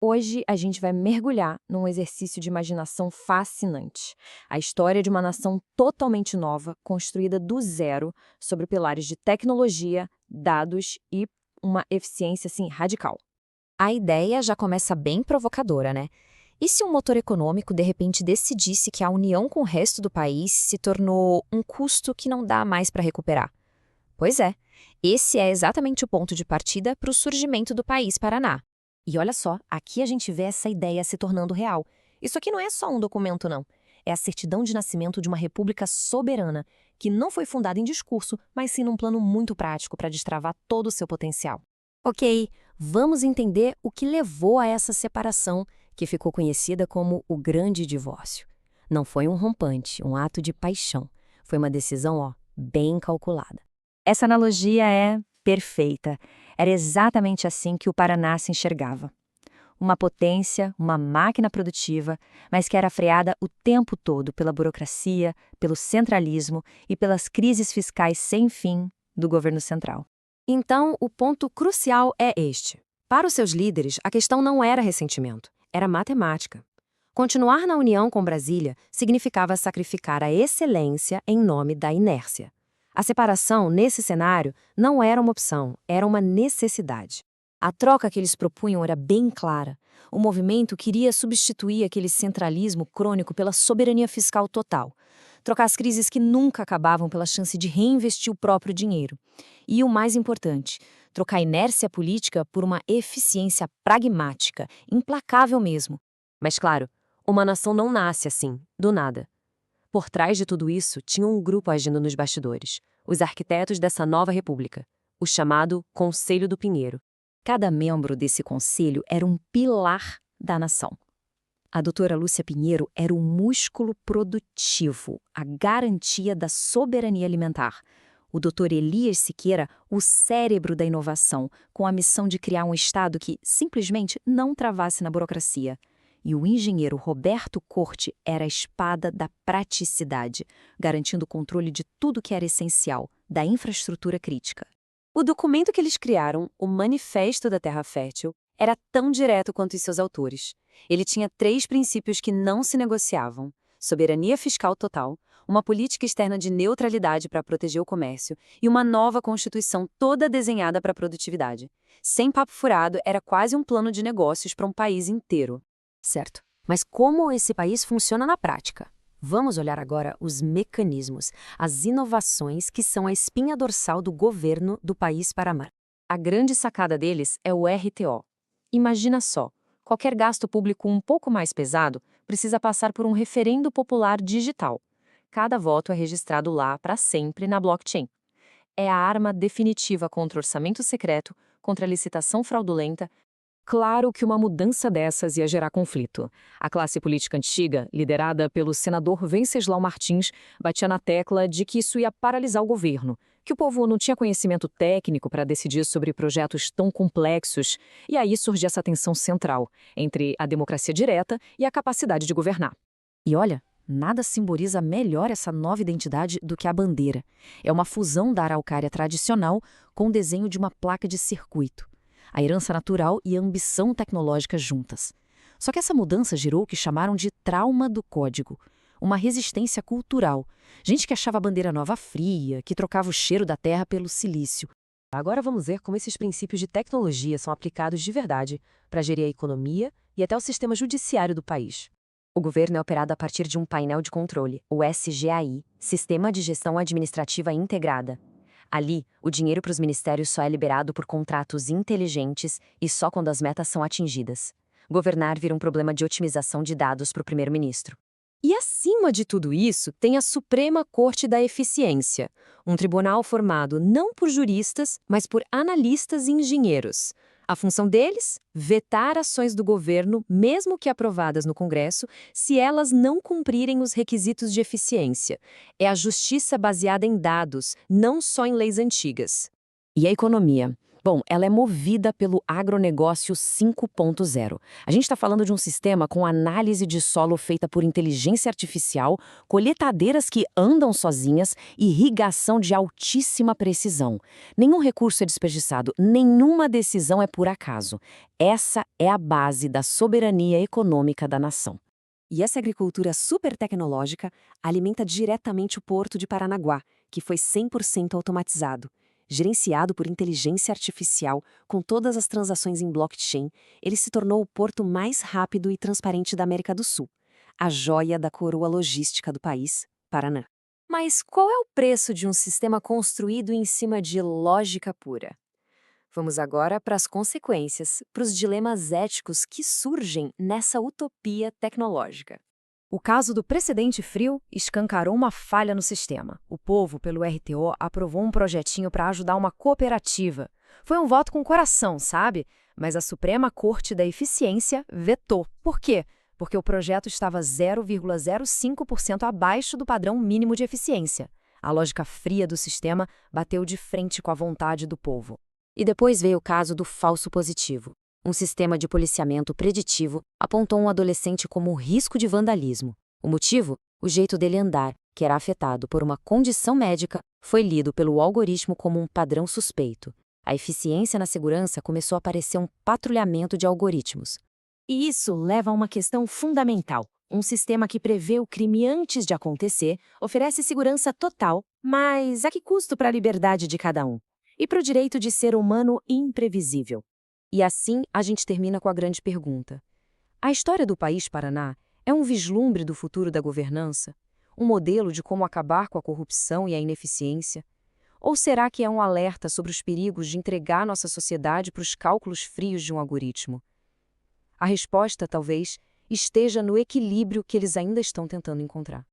Hoje a gente vai mergulhar num exercício de imaginação fascinante. A história de uma nação totalmente nova, construída do zero, sobre pilares de tecnologia, dados e uma eficiência assim radical. A ideia já começa bem provocadora, né? E se um motor econômico de repente decidisse que a união com o resto do país se tornou um custo que não dá mais para recuperar? Pois é, esse é exatamente o ponto de partida para o surgimento do país Paraná. E olha só, aqui a gente vê essa ideia se tornando real. Isso aqui não é só um documento, não. É a certidão de nascimento de uma república soberana, que não foi fundada em discurso, mas sim num plano muito prático para destravar todo o seu potencial. Ok, vamos entender o que levou a essa separação, que ficou conhecida como o Grande Divórcio. Não foi um rompante, um ato de paixão. Foi uma decisão, bem calculada. Essa analogia é perfeita. Era exatamente assim que o Paraná se enxergava. Uma potência, uma máquina produtiva, mas que era freada o tempo todo pela burocracia, pelo centralismo e pelas crises fiscais sem fim do governo central. Então, o ponto crucial é este. Para os seus líderes, a questão não era ressentimento, era matemática. Continuar na união com Brasília significava sacrificar a excelência em nome da inércia. A separação, nesse cenário, não era uma opção, era uma necessidade. A troca que eles propunham era bem clara. O movimento queria substituir aquele centralismo crônico pela soberania fiscal total. Trocar as crises que nunca acabavam pela chance de reinvestir o próprio dinheiro. E o mais importante, trocar a inércia política por uma eficiência pragmática, implacável mesmo. Mas claro, uma nação não nasce assim, do nada. Por trás de tudo isso, tinha um grupo agindo nos bastidores, os arquitetos dessa nova república, o chamado Conselho do Pinheiro. Cada membro desse conselho era um pilar da nação. A doutora Lúcia Pinheiro era o músculo produtivo, a garantia da soberania alimentar. O doutor Elias Siqueira, o cérebro da inovação, com a missão de criar um Estado que simplesmente não travasse na burocracia. E o engenheiro Roberto Corte era a espada da praticidade, garantindo o controle de tudo que era essencial, da infraestrutura crítica. O documento que eles criaram, o Manifesto da Terra Fértil, era tão direto quanto os seus autores. Ele tinha 3 princípios que não se negociavam: soberania fiscal total, uma política externa de neutralidade para proteger o comércio e uma nova Constituição toda desenhada para a produtividade. Sem papo furado, era quase um plano de negócios para um país inteiro. Certo. Mas como esse país funciona na prática? Vamos olhar agora os mecanismos, as inovações que são a espinha dorsal do governo do país Paraná. A grande sacada deles é o RTO. Imagina só, qualquer gasto público um pouco mais pesado precisa passar por um referendo popular digital. Cada voto é registrado lá para sempre na blockchain. É a arma definitiva contra orçamento secreto, contra a licitação fraudulenta. Claro que uma mudança dessas ia gerar conflito. A classe política antiga, liderada pelo senador Venceslau Martins, batia na tecla de que isso ia paralisar o governo, que o povo não tinha conhecimento técnico para decidir sobre projetos tão complexos, e aí surgia essa tensão central entre a democracia direta e a capacidade de governar. E olha, nada simboliza melhor essa nova identidade do que a bandeira. É uma fusão da araucária tradicional com o desenho de uma placa de circuito. A herança natural e a ambição tecnológica juntas. Só que essa mudança gerou o que chamaram de trauma do código, uma resistência cultural. Gente que achava a bandeira nova fria, que trocava o cheiro da terra pelo silício. Agora vamos ver como esses princípios de tecnologia são aplicados de verdade para gerir a economia e até o sistema judiciário do país. O governo é operado a partir de um painel de controle, o SGAI, Sistema de Gestão Administrativa Integrada. Ali, o dinheiro para os ministérios só é liberado por contratos inteligentes e só quando as metas são atingidas. Governar vira um problema de otimização de dados para o primeiro-ministro. E acima de tudo isso, tem a Suprema Corte da Eficiência, um tribunal formado não por juristas, mas por analistas e engenheiros. A função deles? Vetar ações do governo, mesmo que aprovadas no Congresso, se elas não cumprirem os requisitos de eficiência. É a justiça baseada em dados, não só em leis antigas. E a economia? Bom, ela é movida pelo agronegócio 5.0. A gente está falando de um sistema com análise de solo feita por inteligência artificial, colheitadeiras que andam sozinhas e irrigação de altíssima precisão. Nenhum recurso é desperdiçado, nenhuma decisão é por acaso. Essa é a base da soberania econômica da nação. E essa agricultura super tecnológica alimenta diretamente o porto de Paranaguá, que foi 100% automatizado. Gerenciado por inteligência artificial, com todas as transações em blockchain, ele se tornou o porto mais rápido e transparente da América do Sul, a joia da coroa logística do país, Paraná. Mas qual é o preço de um sistema construído em cima de lógica pura? Vamos agora para as consequências, para os dilemas éticos que surgem nessa utopia tecnológica. O caso do precedente frio escancarou uma falha no sistema. O povo, pelo RTO, aprovou um projetinho para ajudar uma cooperativa. Foi um voto com coração, sabe? Mas a Suprema Corte da Eficiência vetou. Por quê? Porque o projeto estava 0,05% abaixo do padrão mínimo de eficiência. A lógica fria do sistema bateu de frente com a vontade do povo. E depois veio o caso do falso positivo. Um sistema de policiamento preditivo apontou um adolescente como risco de vandalismo. O motivo? O jeito dele andar, que era afetado por uma condição médica, foi lido pelo algoritmo como um padrão suspeito. A eficiência na segurança começou a parecer um patrulhamento de algoritmos. E isso leva a uma questão fundamental. Um sistema que prevê o crime antes de acontecer oferece segurança total, mas a que custo para a liberdade de cada um? E para o direito de ser humano imprevisível? E assim a gente termina com a grande pergunta. A história do país Paraná é um vislumbre do futuro da governança? Um modelo de como acabar com a corrupção e a ineficiência? Ou será que é um alerta sobre os perigos de entregar nossa sociedade para os cálculos frios de um algoritmo? A resposta, talvez, esteja no equilíbrio que eles ainda estão tentando encontrar.